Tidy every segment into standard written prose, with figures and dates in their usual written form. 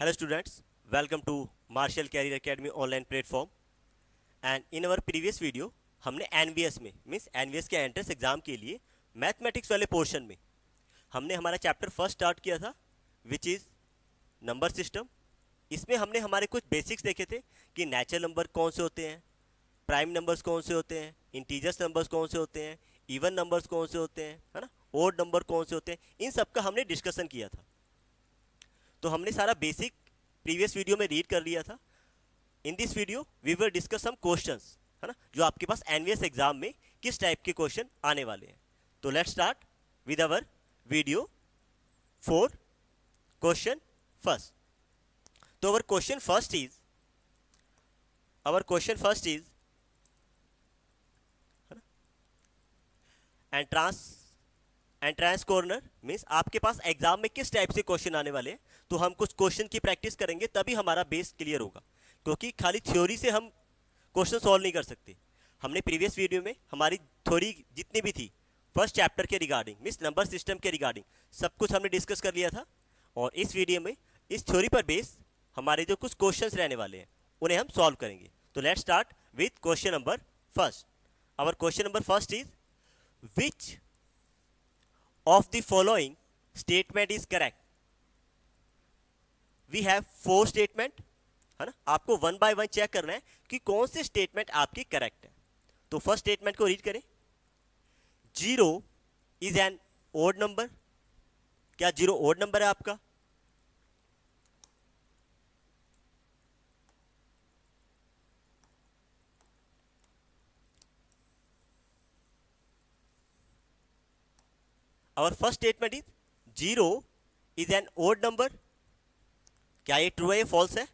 Hello students, welcome to Martial Career Academy online platform. And in our previous video हमने NVS में means NVS के entrance exam के लिए mathematics वाले portion में हमने हमारा चैप्टर फर्स्ट स्टार्ट किया था विच इज़ नंबर सिस्टम। इसमें हमने हमारे कुछ बेसिक्स देखे थे कि नेचुरल नंबर कौन से होते हैं, प्राइम नंबर्स कौन से होते हैं, इंटीजर्स नंबर्स कौन से होते हैं, इवन नंबर्स कौन से होते हैं, है ना, ओड नंबर कौन से होते हैं, इन सब का हमने डिस्कशन किया था। तो हमने सारा बेसिक प्रीवियस वीडियो में रीड कर लिया था। In this video we will discuss some questions, है ना, जो आपके पास एनवीएस एग्जाम में किस टाइप के क्वेश्चन आने वाले हैं। तो let's start with our video for question first. तो our question first is entrance corner means आपके पास एग्जाम में किस टाइप से क्वेश्चन आने वाले हैं। तो हम कुछ क्वेश्चन की प्रैक्टिस करेंगे तभी हमारा बेस क्लियर होगा, क्योंकि खाली थ्योरी से हम क्वेश्चन सॉल्व नहीं कर सकते। हमने प्रीवियस वीडियो में हमारी थ्योरी जितनी भी थी फर्स्ट चैप्टर के रिगार्डिंग मीन्स नंबर सिस्टम के रिगार्डिंग सब कुछ हमने डिस्कस कर लिया था, और इस वीडियो में इस थ्योरी पर बेस हमारे जो कुछ क्वेश्चंस रहने वाले हैं उन्हें हम सॉल्व करेंगे। तो let's start with question number first. Our question number first is which of the following statement is correct? We have 4 statement, है ना। आपको वन बाय वन चेक करना है कि कौन से स्टेटमेंट आपकी करेक्ट है। तो फर्स्ट स्टेटमेंट को रीड करें। 0 इज एन ओड नंबर। क्या 0 ओड नंबर है आपका? Our first statement is 0 is an odd number. क्या ये ट्रू है या फॉल्स है?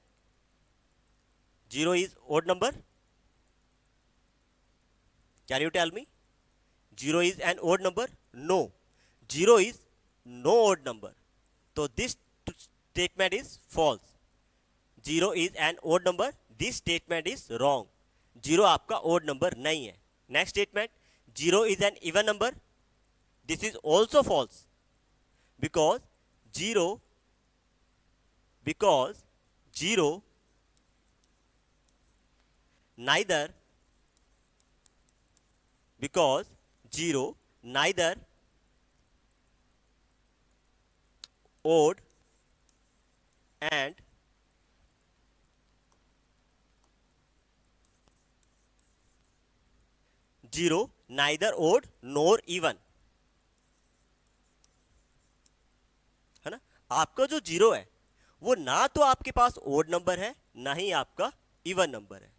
0 is odd number. Can you tell me? 0 is an odd number? No. 0 is no odd number. So this statement is false. 0 is an odd number. This statement is wrong. 0 आपका odd number नहीं है। Next statement, 0 is an even number. This is also false because 0 neither odd and neither odd nor even, है ना। आपका जो 0 है वो ना तो आपके पास ओड नंबर है ना ही आपका इवन नंबर है।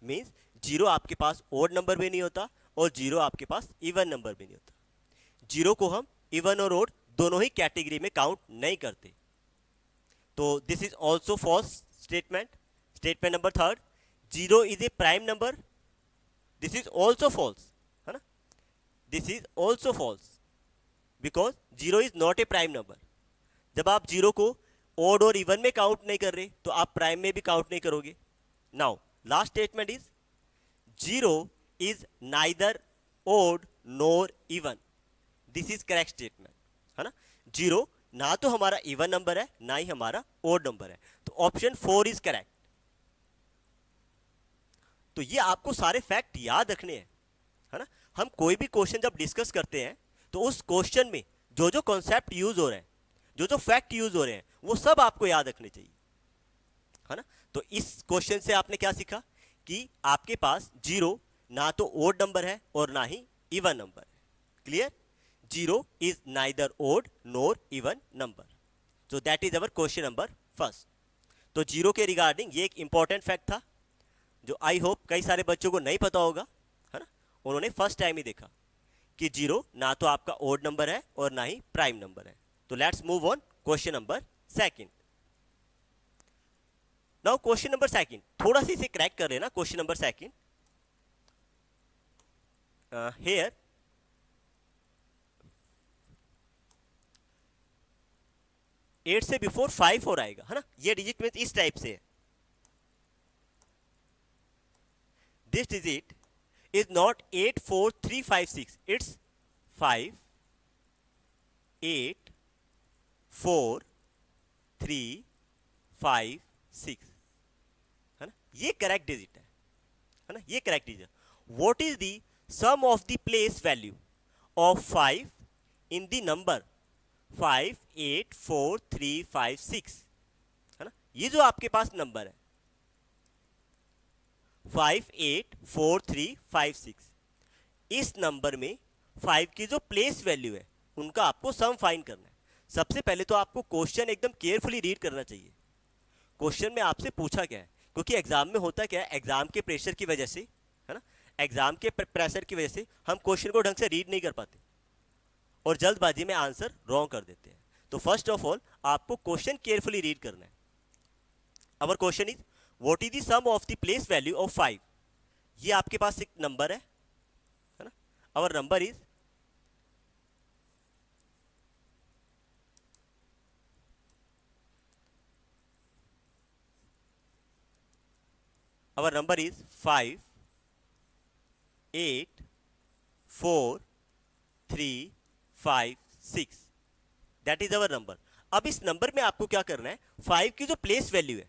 मींस 0 आपके पास ओड नंबर भी नहीं होता और 0 आपके पास इवन नंबर भी नहीं होता। 0 को हम इवन और ओड दोनों ही कैटेगरी में काउंट नहीं करते। तो this is also false statement. Statement number third, 0 is a prime number. This is also false, है ना। This is also false because 0 is not a prime number. जब आप 0 को ओड और इवन में काउंट नहीं कर रहे तो आप प्राइम में भी काउंट नहीं करोगे। Now last statement is 0 is neither odd nor even. This is correct statement, है ना। 0 ना तो हमारा इवन नंबर है ना ही हमारा ओड नंबर है। तो ऑप्शन 4 इज करेक्ट। तो ये आपको सारे फैक्ट याद रखने हैं, है ना। हम कोई भी क्वेश्चन जब डिस्कस करते हैं तो उस क्वेश्चन में जो जो कॉन्सेप्ट यूज हो रहे हैं, जो जो फैक्ट यूज हो रहे हैं, वो सब आपको याद रखने चाहिए, है ना। तो इस क्वेश्चन से आपने क्या सीखा कि आपके पास 0 ना तो ओड नंबर है और ना ही इवन नंबर है। Clear? 0 is neither odd nor even number. So that is our question number first. तो 0 के रिगार्डिंग ये एक इंपॉर्टेंट फैक्ट था जो आई होप कई सारे बच्चों को नहीं पता होगा, है ना। उन्होंने फर्स्ट टाइम ही देखा कि 0 ना तो आपका ओड नंबर है और ना ही प्राइम नंबर है। तो let's move on question number second. Now question number second, थोड़ा सा इसे क्रैक कर लेना। क्वेश्चन नंबर सेकंड, हियर 8 से बिफोर 5 और आएगा, है ना। ये डिजिट में इस टाइप से है। This digit is not 8 4 3 5 6, it's 5 8 4 3 5 6, है ना, ये करेक्ट डिजिट है ना, ये correct digit. What is the sum of the place value of 5 in the number 5 8 4 3 5 6, है ना, ये जो आपके पास नंबर है 5 8 4 3 5 6, इस नंबर में 5 की जो प्लेस वैल्यू है उनका आपको सम फाइंड करना है। सबसे पहले तो आपको क्वेश्चन एकदम केयरफुली रीड करना चाहिए। क्वेश्चन में आपसे पूछा क्या है, क्योंकि एग्जाम में होता क्या है, एग्जाम के प्रेशर की वजह से, है ना, एग्जाम के प्रेशर की वजह से हम क्वेश्चन को ढंग से रीड नहीं कर पाते और जल्दबाजी में आंसर रॉन्ग कर देते हैं। तो फर्स्ट ऑफ ऑल आपको क्वेश्चन केयरफुली रीड करना है। Our question is what is the sum of the place value of 5। ये आपके पास एक नंबर है ना, our number is our number is 5 8 4 3 5 6, that is our number. अब इस नंबर में आपको क्या करना है, 5 की जो प्लेस वैल्यू है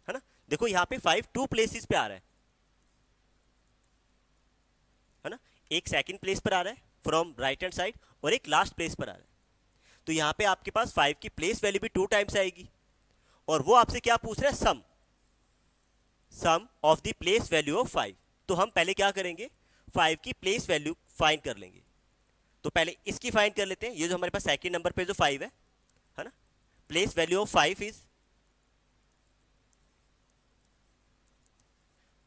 ना, देखो यहाँ पे 5 टू प्लेसेस पे आ रहा है ना, एक सेकंड प्लेस पर आ रहा है फ्रॉम राइट हैंड साइड और एक लास्ट प्लेस पर आ रहा है। तो यहाँ पे आपके पास 5 की प्लेस वैल्यू भी 2 टाइम्स आएगी और वो आपसे क्या पूछ रहा है, sum of the place value of 5। तो हम पहले क्या करेंगे, 5 की प्लेस वैल्यू फाइंड कर लेंगे। तो पहले इसकी फाइंड कर लेते हैं, ये जो हमारे पास सेकंड नंबर पे जो 5 है ना, place value of 5 is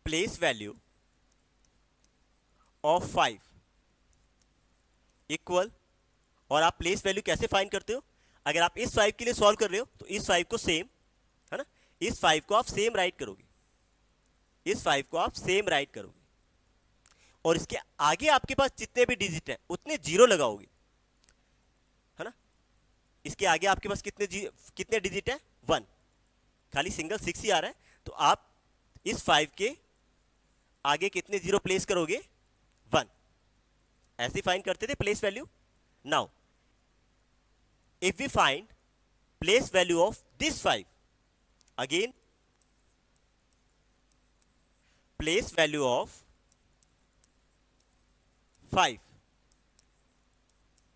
place value of 5 equal, और आप प्लेस वैल्यू कैसे फाइंड करते हो, अगर आप इस 5 के लिए सॉल्व कर रहे हो तो इस 5 को सेम, है ना, इस 5 को आप सेम राइट करोगे, इस 5 को आप सेम राइट करोगे और इसके आगे आपके पास जितने भी डिजिट हैं उतने जीरो लगाओगे, है ना। इसके आगे आपके पास कितने डिजिट है, 1, खाली सिंगल 6 ही आ रहा है। तो आप इस 5 के आगे कितने जीरो प्लेस करोगे, 1, ऐसे फाइंड करते थे place value. Now if we find place value of this 5, again place value of 5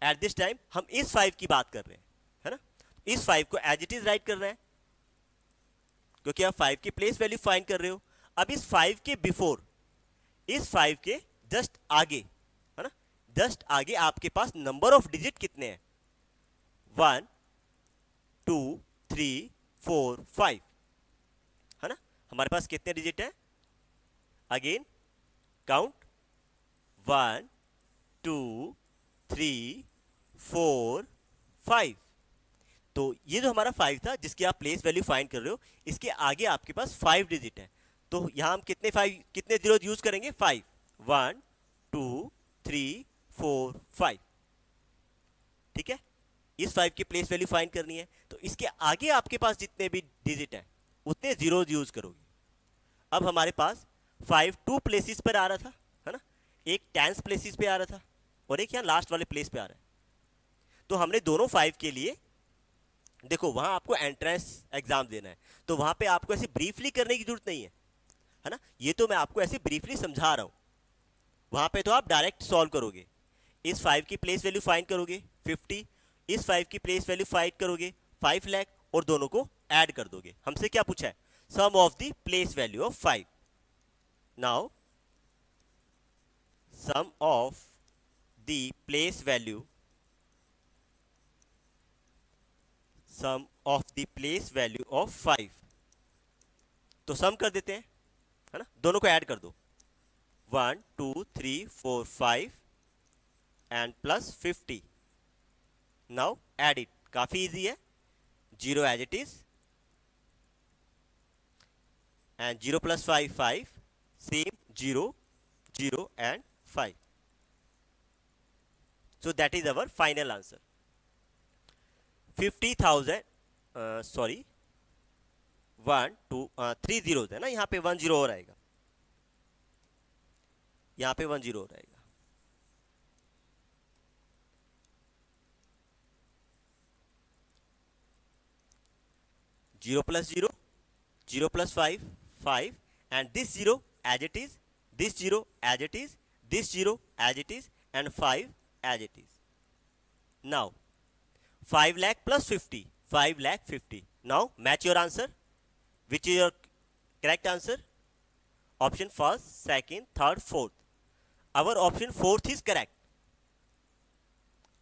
at this time, हम इस 5 की बात कर रहे हैं, है ना, इस 5 को एज इट इज राइट कर रहे हैं क्योंकि आप 5 की प्लेस वैल्यू फाइंड कर रहे हो। अब इस 5 के बिफोर, इस 5 के जस्ट आगे, है ना, जस्ट आगे आपके पास नंबर ऑफ डिजिट कितने हैं, 1 2 3 4 5, है ना, हमारे पास कितने डिजिट हैं, अगेन काउंट 1 2 3 4 5। तो ये जो हमारा 5 था जिसकी आप प्लेस वैल्यू फाइंड कर रहे हो, इसके आगे आपके पास 5 डिजिट है। तो यहां हम कितने जीरो यूज करेंगे, 5, 1 2 3 4 5, ठीक है। इस 5 की प्लेस वैल्यू फाइंड करनी है तो इसके आगे आपके पास जितने भी डिजिट हैं उतने जीरो यूज करोगे। अब हमारे पास 5 टू प्लेसेस पर आ रहा था, है ना, एक टेंस प्लेसेस पे आ रहा था और एक यहाँ लास्ट वाले प्लेस पे आ रहा है। तो हमने दोनों 5 के लिए, देखो वहां आपको एंट्रेंस एग्जाम देना है तो वहां पे आपको ऐसे ब्रीफली करने की जरूरत नहीं है ना, ये तो मैं आपको ऐसे ब्रीफली समझा रहा हूं। वहां पे तो आप डायरेक्ट सॉल्व करोगे, इस 5 की प्लेस वैल्यू फाइंड करोगे 50, इस 5 की प्लेस वैल्यू फाइंड करोगे 5 लाख और दोनों को ऐड कर दोगे। हमसे क्या पूछा है, sum of the place value of 5। Now sum of the place value, sum of the place value of 5, तो सम कर देते हैं, है ना, दोनों को ऐड कर दो, 1 2 3 4 5 and plus 50। Now add it, काफी इजी है, 0 as it is and 0 plus 5 5, same 0 0 and 5। so that is our final answer, 50,000, sorry 1 2 3 zeros है ना, यहाँ पे 1 जीरो और आएगा, यहाँ पे 1 जीरो और आएगा, 0 plus 0 0 plus 5, 5, and this 0 as it is, this 0 as it is, this 0 as it is, and 5 as it is. Now 5 lakh plus 50, 5 lakh 50. Now match your answer. Which is your correct answer? Option first, second, third, fourth. Our option fourth is correct.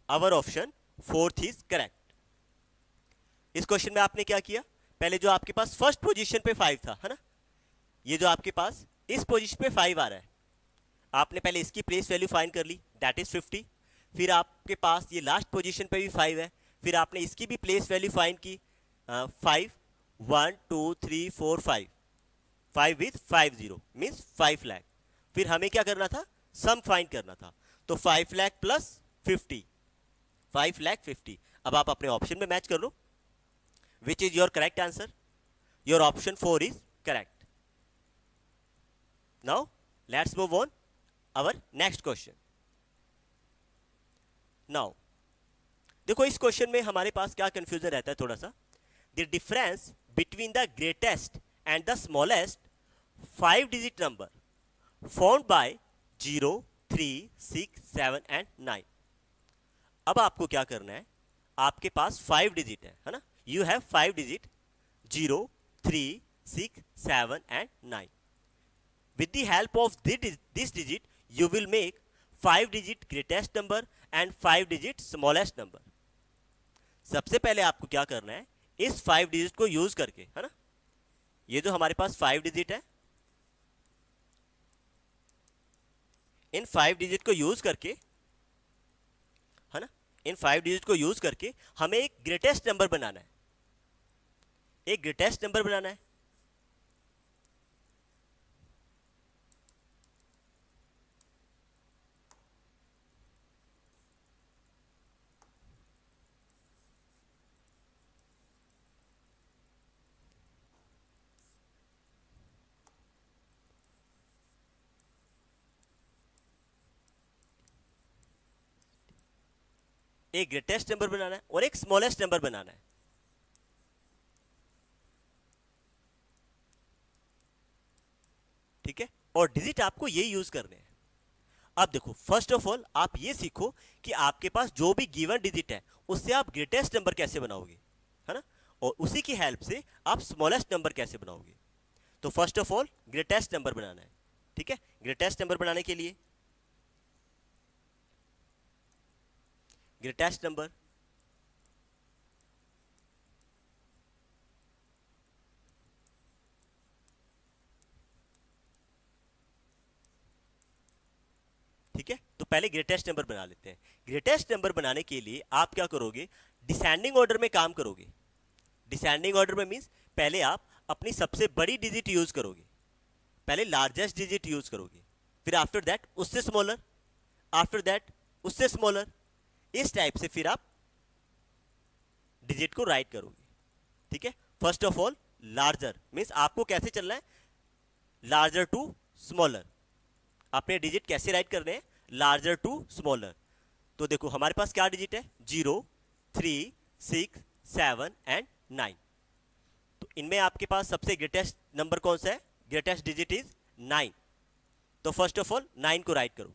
Our option fourth is correct. इस question में आपने क्या किया, पहले जो आपके पास first position पे 5 था, है ना, ये जो आपके पास इस पोजीशन पे 5 आ रहा है, आपने पहले इसकी प्लेस वैल्यू फाइंड कर ली, दैट इज 50. फिर आपके पास ये लास्ट पोजीशन पे भी 5 है, फिर आपने इसकी भी प्लेस वैल्यू फाइंड की, 5, 1 2 3 4 5, 5 विथ 50 मीन्स 5 लाख. फिर हमें क्या करना था, सम फाइंड करना था, तो 5 लाख प्लस 50, 5 लाख 50. अब आप अपने ऑप्शन में मैच कर लो. Which is your correct answer? Your option 4 is correct. Now let's move on our next question. Now देखो इस क्वेश्चन में हमारे पास क्या कंफ्यूजन रहता है थोड़ा सा. The difference between the greatest and the smallest 5 digit number found by 0, 3, 6, 7 and 9. अब आपको क्या करना है, आपके पास 5 डिजिट है ना, you have 5 digit 0, 3, 6, 7 and 9. With the help of this digit, you will make 5 digit greatest number and 5 digit smallest number. सबसे पहले आपको क्या करना है, इस 5 डिजिट को यूज करके, है ना, ये जो हमारे पास 5 डिजिट है, इन 5 डिजिट को यूज करके, है ना, इन 5 डिजिट को यूज करके हमें एक ग्रेटेस्ट नंबर बनाना है. एक ग्रेटेस्ट नंबर बनाना है. एक ग्रेटेस्ट नंबर बनाना है और एक स्मॉलेस्ट नंबर बनाना है. ठीक है, और डिजिट आपको ये यूज करने हैं. अब देखो फर्स्ट ऑफ ऑल आप ये सीखो कि आपके पास जो भी गिवन डिजिट है उससे आप ग्रेटेस्ट नंबर कैसे बनाओगे, है ना, और उसी की हेल्प से आप स्मॉलेस्ट नंबर कैसे बनाओगे. तो first of all greatest number बनाना है. ठीक है, ग्रेटेस्ट नंबर बनाने के लिए ग्रेटेस्ट नंबर ठीक है, तो पहले ग्रेटेस्ट नंबर बना लेते हैं. ग्रेटेस्ट नंबर बनाने के लिए आप क्या करोगे, डिसेंडिंग ऑर्डर में काम करोगे. डिसेंडिंग ऑर्डर में मींस पहले आप अपनी सबसे बड़ी डिजिट यूज करोगे, पहले लार्जेस्ट डिजिट यूज करोगे, फिर आफ्टर दैट उससे स्मॉलर, आफ्टर दैट उससे स्मॉलर. इस टाइप से फिर आप डिजिट को राइट करोगे. ठीक है, first of all larger means आपको कैसे चलना है, लार्जर टू स्मॉलर. अपने डिजिट कैसे राइट करने हैं, लार्जर टू स्मॉलर. तो देखो हमारे पास क्या डिजिट है, 0, 3, 6, 7 एंड 9. तो इनमें आपके पास सबसे ग्रेटेस्ट नंबर कौन सा है, ग्रेटेस्ट डिजिट इज 9. तो फर्स्ट ऑफ ऑल 9 को राइट करो.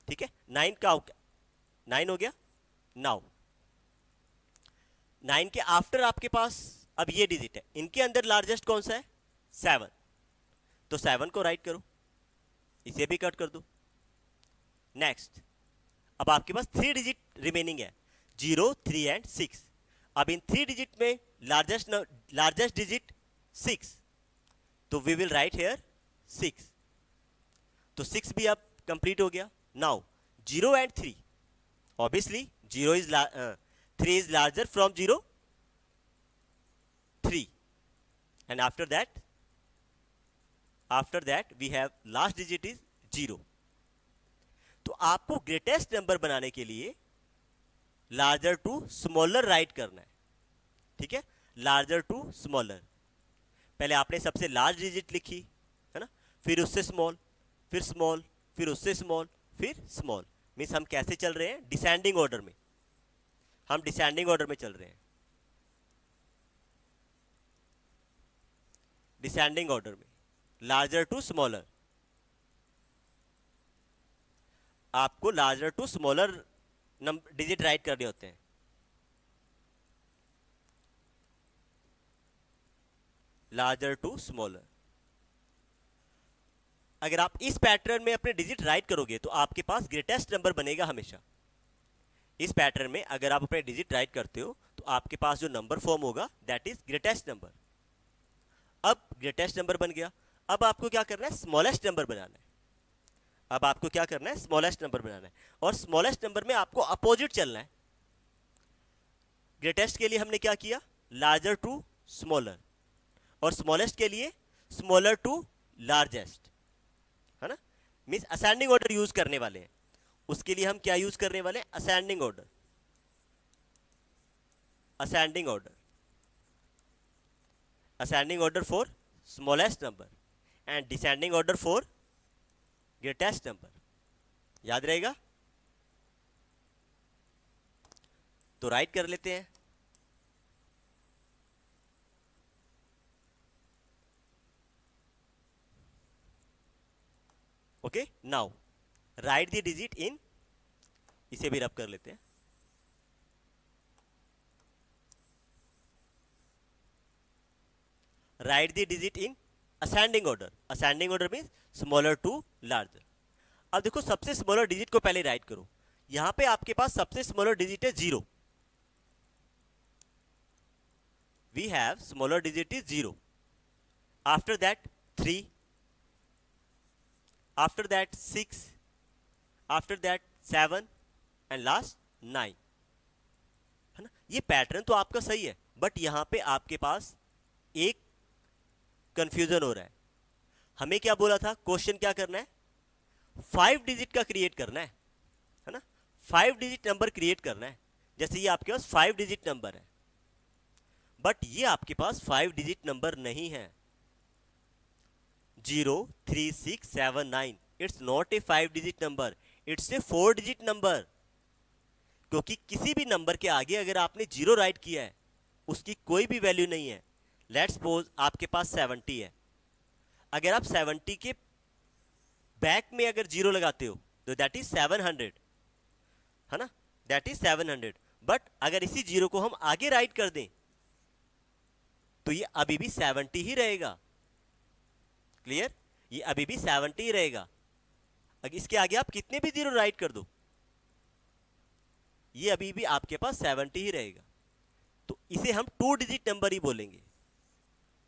ठीक है, 9 का 9 हो गया. नाउ 9 के आफ्टर आपके पास अब ये डिजिट है, इनके अंदर लार्जेस्ट कौन सा है, 7. तो 7 को राइट करो, इसे भी कट कर दो. नेक्स्ट अब आपके पास 3 डिजिट रिमेनिंग है, 0, 3 एंड 6. अब इन 3 डिजिट में लार्जेस्ट डिजिट 6, तो वी विल राइट हेयर 6. तो 6 भी अब कंप्लीट हो गया. Now 0 and 3, obviously 3 is larger from 0, 3, and after that we have last digit is 0. तो आपको ग्रेटेस्ट नंबर बनाने के लिए लार्जर टू स्मॉलर राइट करना है. ठीक है, लार्जर टू स्मॉलर. पहले आपने सबसे लार्ज डिजिट लिखी, है ना, फिर उससे स्मॉल, फिर स्मॉल, फिर उससे स्मॉल, फिर स्मॉल. मीन्स हम कैसे चल रहे हैं, डिसेंडिंग ऑर्डर में. हम डिसेंडिंग ऑर्डर में चल रहे हैं. डिसेंडिंग ऑर्डर में, लार्जर टू स्मॉलर। आपको larger to smaller digit write करने होते हैं। Larger to smaller. अगर आप इस पैटर्न में अपने डिजिट राइट करोगे तो आपके पास ग्रेटेस्ट नंबर बनेगा हमेशा। इस पैटर्न में अगर आप अपने डिजिट राइट करते हो तो आपके पास जो नंबर फॉर्म होगा दैट इज ग्रेटेस्ट नंबर। अब ग्रेटेस्ट नंबर बन गया, अब आपको क्या करना है, स्मॉलेस्ट नंबर बनाना है। अब आपको क्या करना है, स्मॉलेस्ट नंबर बनाना है, और स्मॉलेस्ट नंबर में आपको अपोजिट चलना है। ग्रेटेस्ट के लिए हमने क्या किया, लार्जर टू स्मॉलर, और स्मॉलेस्ट के लिए स्मॉलर टू लार्जेस्ट, है ना। मीन्स असेंडिंग ऑर्डर यूज करने वाले हैं। उसके लिए हम क्या यूज करने वाले हैं, ascending order. Ascending order, ascending order for smallest number and descending order for greatest number. याद रहेगा, तो राइट कर लेते हैं। Okay, now write the digit in, इसे भी रब कर लेते हैं। Write the digit in ascending order. Ascending order means smaller to larger. अब देखो, सबसे स्मॉलर डिजिट को पहले राइट करो। यहां पे आपके पास सबसे स्मॉलर डिजिट है 0। We have smaller digit is 0। After that 3, after that 6, after that 7 and last 9, है ना। ये पैटर्न तो आपका सही है, बट यहां पे आपके पास एक कंफ्यूजन हो रहा है। हमें क्या बोला था, क्वेश्चन क्या करना है, 5 डिजिट का क्रिएट करना है ना। 5 डिजिट नंबर क्रिएट करना है। जैसे ये आपके पास 5 डिजिट नंबर है, बट ये आपके पास 5 डिजिट नंबर नहीं है। 0 3 6 7 9, it's not a 5 digit number, it's a 4 digit number. क्योंकि किसी भी नंबर के आगे अगर आपने 0 राइट किया है, उसकी कोई भी वैल्यू नहीं है। लेट्स सपोज आपके पास 70 है, अगर आप 70 के बैक में अगर 0 लगाते हो तो दैट इज 700, है ना, दैट इज 700। बट अगर इसी 0 को हम आगे राइट कर दें तो ये अभी भी 70 ही रहेगा। क्लियर, ये अभी भी 70 ही रहेगा। अगर इसके आगे आप कितने भी 0 राइट कर दो, ये अभी भी आपके पास 70 ही रहेगा। तो इसे हम 2 डिजिट नंबर ही बोलेंगे,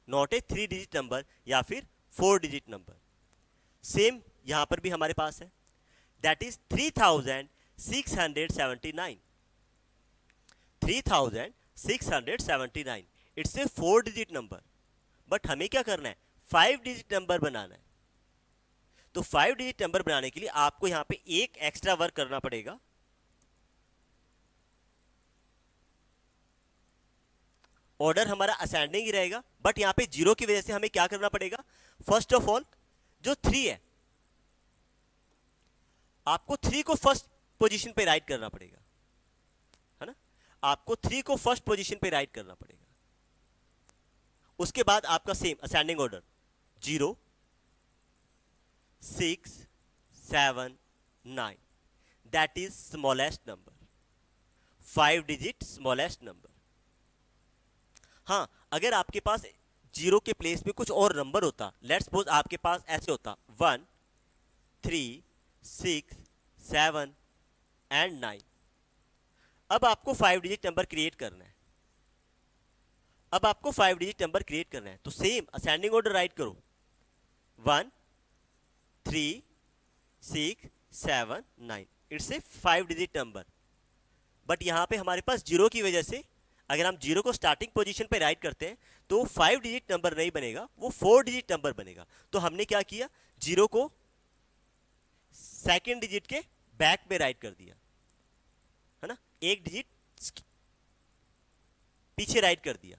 नॉट ए 3 डिजिट नंबर या फिर 4 डिजिट नंबर। सेम यहां पर भी हमारे पास है, that is 3679। 3679, it's a 4 digit number. But हमें क्या करना है, 5 डिजिट नंबर बनाना है। तो 5 डिजिट नंबर बनाने के लिए आपको यहां पे एक एक्स्ट्रा वर्क करना पड़ेगा। ऑर्डर हमारा असेंडिंग ही रहेगा, बट यहां पे 0 की वजह से हमें क्या करना पड़ेगा, फर्स्ट ऑफ ऑल जो 3 है, आपको 3 को फर्स्ट पोजीशन पे राइट करना पड़ेगा, है ना। आपको 3 को फर्स्ट पोजीशन पे राइट करना पड़ेगा। उसके बाद आपका same ascending order, 0 6 7 9, that is smallest number, 5 digit smallest number. हाँ, अगर आपके पास 0 के प्लेस में कुछ और नंबर होता, लेट्स सपोज आपके पास ऐसे होता 1 3 6 7 एंड 9। अब आपको 5 डिजिट नंबर क्रिएट करना है। अब आपको 5 डिजिट नंबर क्रिएट करना है, तो सेम असेंडिंग ऑर्डर राइट करो, 1 3 6 7 9, it's a 5 digit number. But यहां पे हमारे पास 0 की वजह से अगर हम 0 को स्टार्टिंग पोजीशन पे राइट करते हैं तो 5 डिजिट नंबर नहीं बनेगा, वो 4 डिजिट नंबर बनेगा। तो हमने क्या किया, 0 को सेकेंड डिजिट के बैक में राइट कर दिया, है ना, एक डिजिट पीछे राइट कर दिया।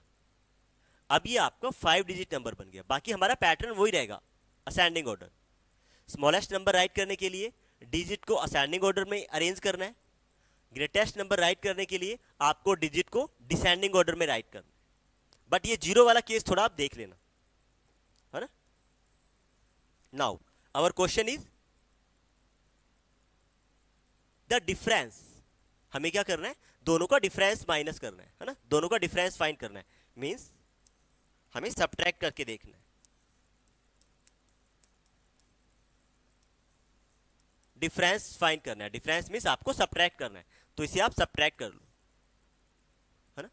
अब ये आपका 5 डिजिट नंबर बन गया। बाकी हमारा पैटर्न वही रहेगा, ascending order. Smallest number right करने के लिए डिजिट को असेंडिंग ऑर्डर में अरेंज करना है। ग्रेटेस्ट नंबर राइट करने के लिए आपको डिजिट को डिसेंडिंग ऑर्डर में राइट करना है। बट ये 0 वाला केस थोड़ा आप देख लेना। है ना। Now our question is the difference, हमें क्या करना है, दोनों का डिफरेंस माइनस करना है ना, दोनों का डिफरेंस फाइंड करना है, मींस हमें सब्ट्रैक्ट करके देखना है। डिफरेंस फाइंड करना है, डिफरेंस मींस आपको सब्ट्रैक्ट करना है, तो इसे आप सब्ट्रैक्ट कर लो, है ना।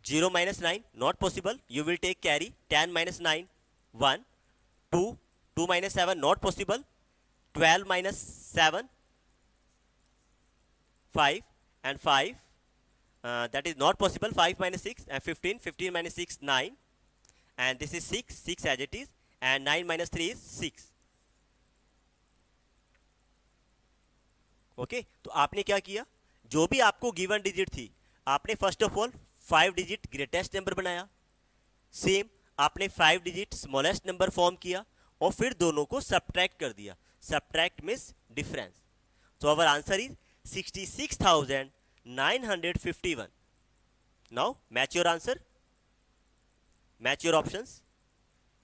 0 minus 9 not possible, you will take carry, 10 minus 9 1, 2, 2 minus 7 not possible, 12 minus 7 5 and 5, that is not possible, 5 minus 6 and 15, 15 minus 6 9, and this is 6, 6 as it is, and 9 minus 3 is 6. Okay तो आपने क्या किया, जो भी आपको गिवन डिजिट थी आपने first of all 5 digit greatest number बनाया, सेम आपने 5 डिजिट स्मॉलेस्ट नंबर फॉर्म किया और फिर दोनों को सब्ट्रैक्ट कर दिया, subtract means difference. So our answer is 66,951. Now match your answer, match your options.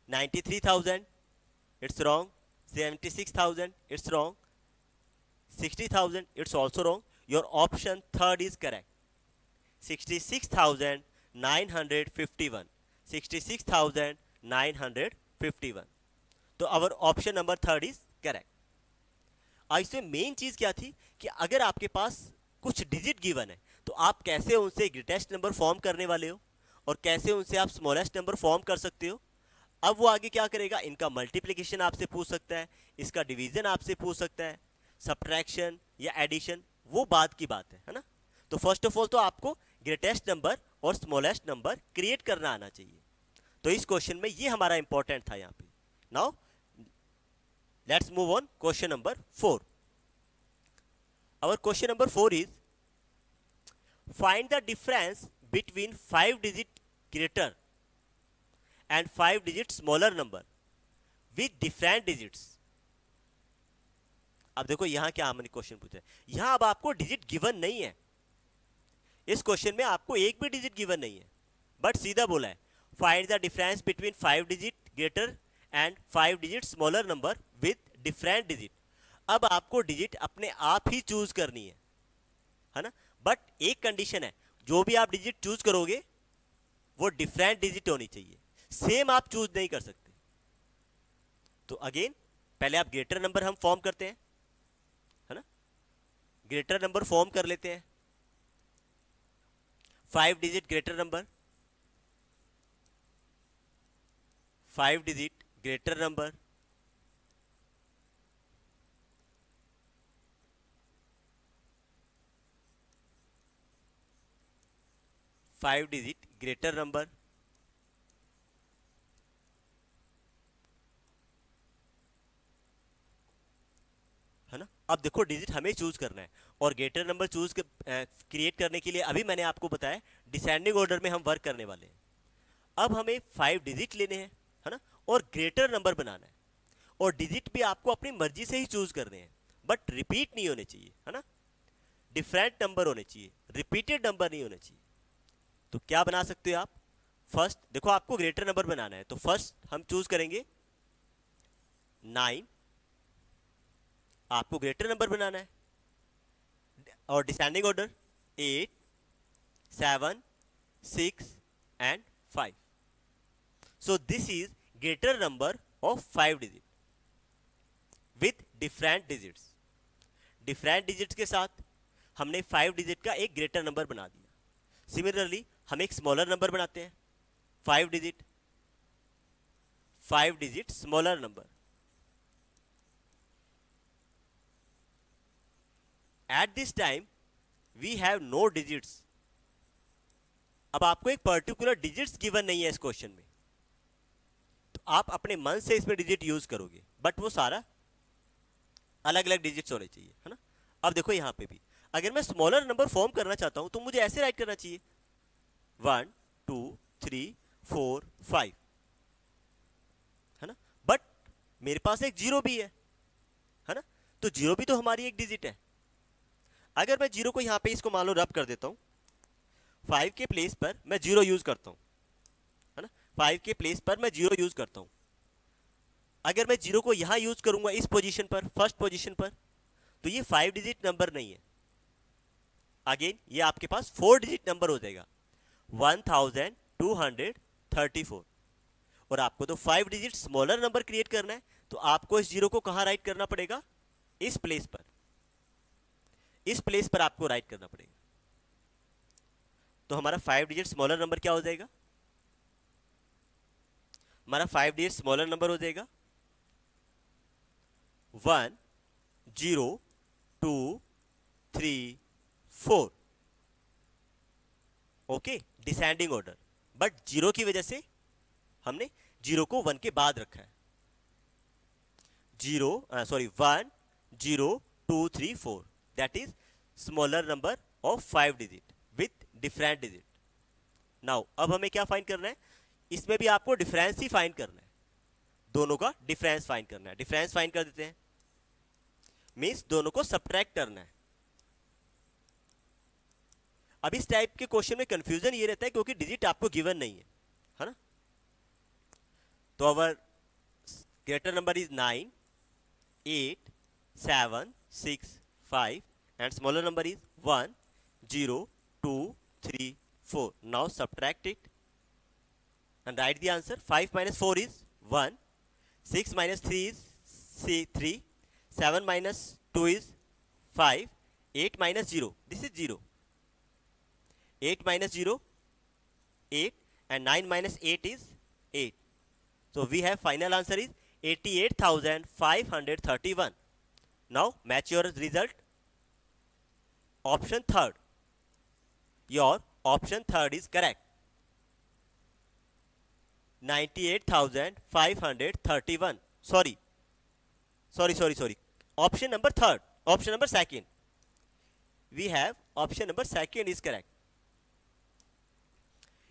93,000 it's wrong, 76,000 it's wrong, 60,000 it's also wrong, your option third is correct. 66,951, 66,951, तो our option number third is correct. इसमें main चीज क्या थी कि अगर आपके पास कुछ digit given है तो आप कैसे उनसे ग्रेटेस्ट नंबर फॉर्म करने वाले हो और कैसे उनसे आप स्मॉलेस्ट नंबर फॉर्म कर सकते हो। अब वो आगे क्या करेगा, इनका मल्टीप्लिकेशन आपसे पूछ सकता है, इसका डिवीजन आपसे पूछ सकता है, सब्ट्रैक्शन या एडिशन वो बाद की बात है ना। तो फर्स्ट ऑफ ऑल तो आपको ग्रेटेस्ट नंबर और स्मॉलेस्ट नंबर क्रिएट करना आना चाहिए। तो इस क्वेश्चन में ये हमारा इंपॉर्टेंट था यहाँ पे। Now let's move on, question number 4. Our question number 4 is find the difference between 5 digit greater and 5 digit smaller number with different digits. अब देखो यहां क्या हमने क्वेश्चन पूछा है, यहां अब आपको डिजिट गिवन नहीं है, इस क्वेश्चन में आपको एक भी डिजिट गिवन नहीं है, बट सीधा बोला है find the difference between 5 digit greater and 5 digit smaller number with different digit. अब आपको डिजिट अपने आप ही चूज करनी है ना, बट एक कंडीशन है, जो भी आप डिजिट चूज करोगे वो डिफरेंट डिजिट होनी चाहिए, सेम आप चूज नहीं कर सकते। तो अगेन पहले आप ग्रेटर नंबर हम फॉर्म करते हैं, है ना, ग्रेटर नंबर फॉर्म कर लेते हैं, 5 digit greater number, 5 digit greater number, 5 digit greater number, है ना। अब देखो डिजिट हमें चूज करना है और ग्रेटर नंबर चूज क्रिएट करने के लिए अभी मैंने आपको बताया डिसेंडिंग ऑर्डर में हम वर्क करने वाले हैं। अब हमें 5 डिजिट लेने हैं, है ना, और ग्रेटर नंबर बनाना है, और डिजिट भी आपको अपनी मर्जी से ही चूज करने हैं, बट रिपीट नहीं होने चाहिए, है ना, डिफरेंट नंबर होने चाहिए, रिपीटेड नंबर नहीं होने चाहिए। तो क्या बना सकते हो आप, फर्स्ट देखो आपको ग्रेटर नंबर बनाना है, तो फर्स्ट हम चूज करेंगे 9, आपको ग्रेटर नंबर बनाना है, और descending order 8, 7, 6 and 5। So this is greater number of 5 digit with different digits. Different digits के साथ हमने 5 डिजिट का एक ग्रेटर नंबर बना दिया। सिमिलरली हम एक स्मॉलर नंबर बनाते हैं, 5 digit smaller number. At this time we have no digits. अब आपको एक पर्टिकुलर डिजिट्स गिवन नहीं है इस क्वेश्चन में, तो आप अपने मन से इसमें डिजिट यूज करोगे, बट वो सारा अलग अलग डिजिट्स होने चाहिए, है ना। अब देखो यहां पे भी अगर मैं स्मॉलर नंबर फॉर्म करना चाहता हूं तो मुझे ऐसे राइट करना चाहिए 1 2 3 4 5, है ना, बट मेरे पास एक जीरो भी है ना, तो जीरो भी तो हमारी एक डिजिट है। अगर मैं जीरो को यहां पे इसको मान लो रब कर देता हूं, 5 के प्लेस पर मैं जीरो यूज करता हूं, है ना, 5 के प्लेस पर मैं 0 यूज करता हूं। अगर मैं 0 को यहां यूज करूंगा इस पोजीशन पर, फर्स्ट पोजीशन पर, तो ये 5 डिजिट नंबर नहीं है। अगेन ये आपके पास 4 डिजिट नंबर हो जाएगा, 1234। और आपको तो 5 डिजिट स्मॉलर नंबर क्रिएट करना है, तो आपको इस 0 को कहां राइट करना पड़ेगा? इस प्लेस पर, इस प्लेस पर आपको राइट करना पड़ेगा। तो हमारा 5 डिजिट स्मॉलर नंबर क्या हो जाएगा? हमारा 5 डिजिट स्मॉलर नंबर हो जाएगा 1 0 2 3 4। ओके, डिसेंडिंग ऑर्डर, बट 0 की वजह से हमने 0 को 1 के बाद रखा है। 1 0 2 3 4, that is smaller number of 5 digit with different digit. Now अब हमें क्या फाइंड करना है? इसमें भी आपको डिफरेंस ही फाइंड करना है, दोनों का डिफरेंस फाइंड करना है। डिफरेंस फाइंड कर देते हैं, मींस दोनों को सब्ट्रैक्ट करना है। अब इस टाइप के क्वेश्चन में कंफ्यूजन ये रहता है क्योंकि डिजिट आपको गिवन नहीं है ना? तो अवर greater number is 9 8 7 6 5 and smaller number is 1 0 2 3 4. Now subtract it and write the answer. 5 minus 4 is 1, 6 minus 3 is 3, 7 minus 2 is 5, 8 minus 0, this is 0, 8 minus 0 8, and 9 minus 8 is 8. So we have final answer is 88,531. Now match your result. Option third, your option third is correct. 98,531. Sorry. Option number third. Option number second. We have option number second is correct.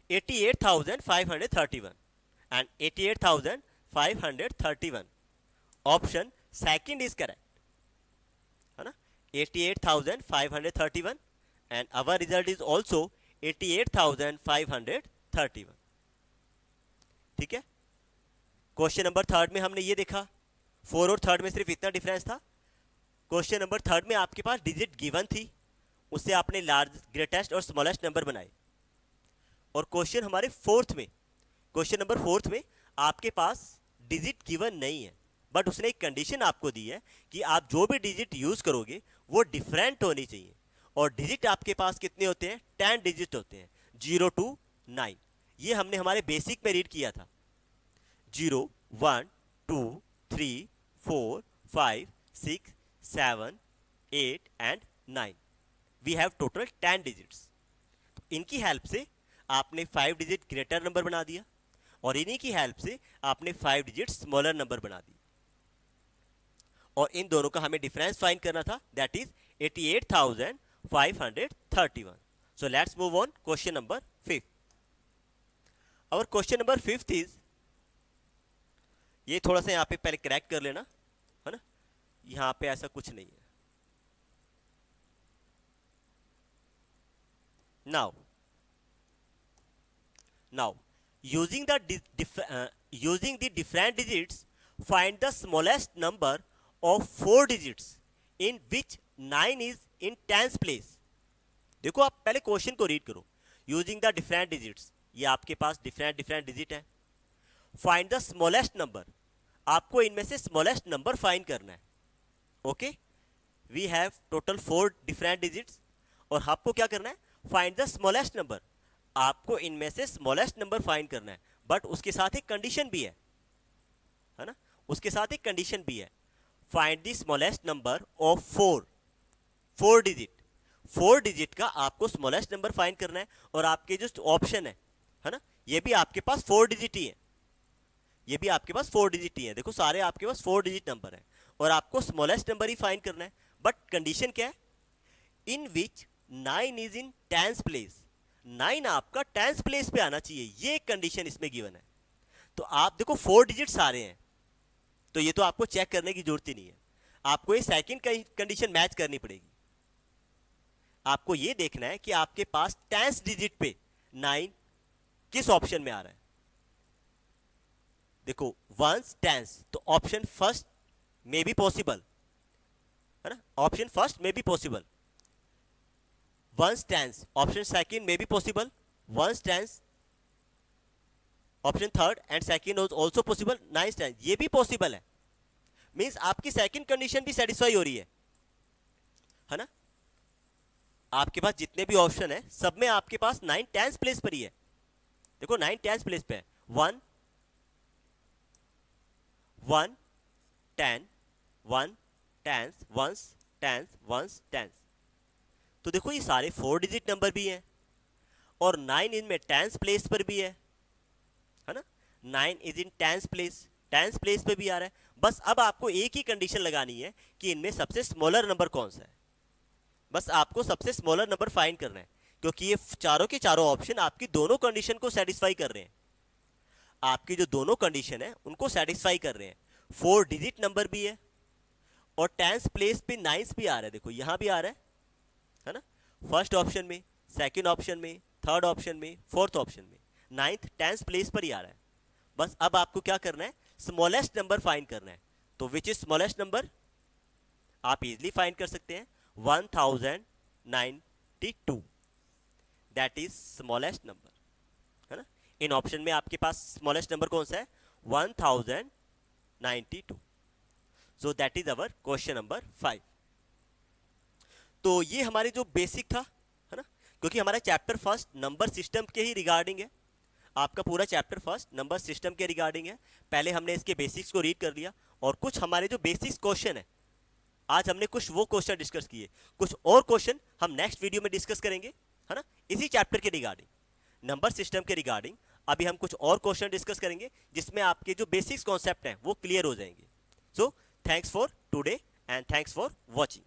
88,531 and 88,531. Option second is correct. है ना? 88,531 and our result is also 88,531. ठीक है? Question number third में हमने ये देखा, 4 और third में सिर्फ इतना डिफरेंस था। क्वेश्चन नंबर थर्ड में आपके पास डिजिट गिवन थी, उससे आपने लार्ज, ग्रेटेस्ट और स्मॉलेस्ट नंबर बनाए। और क्वेश्चन हमारे फोर्थ में, क्वेश्चन नंबर फोर्थ में आपके पास डिजिट गिवन नहीं है, बट उसने एक कंडीशन आपको दी है कि आप जो भी डिजिट यूज करोगे वो डिफरेंट होनी चाहिए। और डिजिट आपके पास कितने होते हैं? 10 डिजिट होते हैं, 0 to 9। ये हमने हमारे बेसिक में रीड किया था, 0 1 2 3 4 5 6 7 8 and 9। We have total 10 digits. इनकी हेल्प से आपने 5 डिजिट ग्रेटर नंबर बना दिया और इन्हीं की हेल्प से आपने 5 डिजिट स्मॉलर नंबर बना दी। और इन दोनों का हमें डिफरेंस फाइंड करना था, that is 88,531। So let's move on question number 5। और क्वेश्चन नंबर 5 इज, ये थोड़ा सा यहां पे पहले करेक्ट कर लेना, है ना? यहां पे ऐसा कुछ नहीं है। Now, using the different digits, find the smallest number of 4 digits in which 9 is in tens place. देखो आप पहले क्वेश्चन को रीड करो। यूजिंग द डिफरेंट डिजिट्स, ये आपके पास डिफरेंट डिजिट है। फाइंड द स्मॉलेस्ट नंबर, आपको इनमें से स्मॉलेस्ट नंबर फाइंड करना है। Okay, we have total 4 different digits और आपको क्या करना है? Find the smallest number. आपको इनमें से स्मॉलेस्ट नंबर फाइंड करना है, बट उसके साथ एक कंडीशन भी है ना? उसके साथ एक कंडीशन भी है। Find the smallest number of 4 digit. 4 digit का आपको स्मॉलेस्ट नंबर फाइंड करना है। और आपके जो ऑप्शन है ना, ये भी आपके पास 4 डिजिट ही है, ये भी आपके पास 4 डिजिट ही है। देखो सारे आपके पास 4 डिजिट नंबर है और आपको स्मॉलेस्ट नंबर ही फाइंड करना है। बट कंडीशन क्या है? इन विच 9 इज इन टेंस प्लेस। 9 आपका टेंस प्लेस पे आना चाहिए, ये कंडीशन इसमें गिवन है। तो आप देखो 4 डिजिट सारे हैं, तो ये तो आपको चेक करने की जरूरत ही नहीं है। आपको ये सेकंड कंडीशन मैच करनी पड़ेगी। आपको ये देखना है कि आपके पास टेंस डिजिट पे 9 किस ऑप्शन में आ रहा है। देखो वंस टेंस, तो option first may be possible, है ना, option first may be possible, once tens option second may be possible, once tens option third and second is also possible, nice tens ये भी possible है। Means आपकी second condition भी satisfy हो रही है ना। आपके पास जितने भी ऑप्शन है सब में आपके पास 9 टेंस प्लेस पर ही है। देखो 9 टेंस प्लेस पे है, 1 1 10 1 tens ones tens ones tens. तो देखो ये सारे 4 डिजिट नंबर भी हैं और 9 इनमें टेंस प्लेस पर भी है ना, 9 इज इन टेंस प्लेस पे भी आ रहा है। बस अब आपको एक ही कंडीशन लगानी है कि इनमें सबसे स्मॉलर नंबर कौन सा है, बस आपको सबसे स्मॉलर नंबर फाइंड करना है, क्योंकि ये चारों के चारों ऑप्शन आपकी दोनों कंडीशन को सेटिस्फाई कर रहे हैं। आपकी जो दोनों कंडीशन है उनको सेटिस्फाई कर रहे हैं, 4 डिजिट नंबर भी है और टेंस प्लेस पे 9 भी आ रहा है, देखो यहां भी आ रहा है ना, फर्स्ट ऑप्शन में, सेकंड ऑप्शन में, थर्ड ऑप्शन में, फोर्थ ऑप्शन में, 9th टेंस प्लेस पर ही आ रहा है। बस अब आपको क्या करना है, स्मॉलेस्ट नंबर फाइंड करना है। तो विच इज स्मॉलेस्ट नंबर, आप इजिली फाइंड कर सकते हैं, 1092, दैट इज स्मॉलेस्ट नंबर, है ना। इन ऑप्शन में आपके पास स्मॉलेस्ट नंबर कौन सा है, 1092। सो that is our question number 5। तो ये हमारे जो बेसिक था, है ना, क्योंकि हमारा चैप्टर फर्स्ट नंबर सिस्टम के ही रिगार्डिंग है, आपका पूरा चैप्टर फर्स्ट नंबर सिस्टम के रिगार्डिंग है। पहले हमने इसके बेसिक्स को रीड कर लिया और कुछ हमारे जो बेसिक्स क्वेश्चन है आज हमने कुछ वो क्वेश्चन डिस्कस किए, कुछ और क्वेश्चन हम नेक्स्ट वीडियो में डिस्कस करेंगे, है ना, इसी चैप्टर के रिगार्डिंग, नंबर सिस्टम के रिगार्डिंग। अभी हम कुछ और क्वेश्चन डिस्कस करेंगे जिसमें आपके जो बेसिक्स कॉन्सेप्ट हैं वो क्लियर हो जाएंगे। So thanks for today and thanks for watching.